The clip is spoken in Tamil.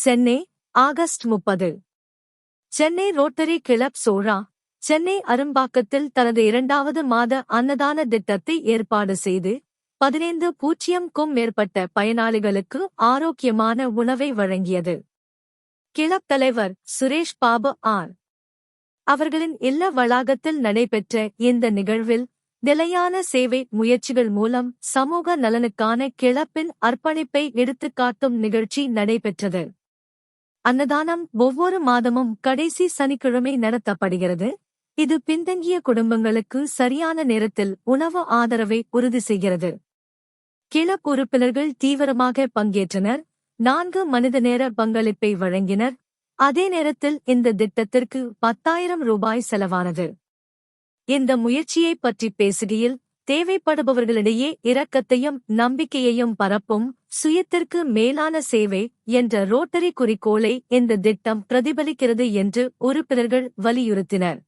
Chennai August 30. Chennai Rotary Club Chola Chennai அரும்பாக்கத்தில் தனது 2வது மாத அன்னதான திட்டத்தை ஏற்பாடு செய்து 15,000க்கும் மேற்பட்ட பயனாளிகளுக்கு ஆரோக்கியமான உணவை வழங்கியது. கிளப் தலைவர் சுரேஷ் பாபு ஆர். அவர்களின் இல்ல வளாகத்தில் நடைபெற்ற இந்த நிகழ்வில் நிலையான சேவை முயற்சிகள் மூலம் சமூக நலனுக்கான கிளப்பின் அர்ப்பணிப்பை எடுத்துக்காட்டும் நிகழ்ச்சி நடைபெற்றது. அன்னதானம் ஒவ்வொரு மாதமும் கடைசி சனிக்கிழமை நடத்தப்படுகிறது. இது பின்தங்கிய குடும்பங்களுக்கு சரியான நேரத்தில் உணவு ஆதரவை உறுதி செய்கிறது. கிளப் உறுப்பினர்கள் தீவிரமாக பங்கேற்றனர். 4 மனித நேர பங்களிப்பை வழங்கினர். அதே நேரத்தில் இந்த திட்டத்திற்கு 10,000 ரூபாய் செலவானது. இந்த முயற்சியை பற்றி பேசுகையில், தேவைப்படுபவர்களிடையே இரக்கத்தையும் நம்பிக்கையையும் பரப்பும் சுயத்திற்கு மேலான சேவை என்ற ரோட்டரி குறிக்கோளை இந்த திட்டம் பிரதிபலிக்கிறது என்று உறுப்பினர்கள் வலியுறுத்தினர்.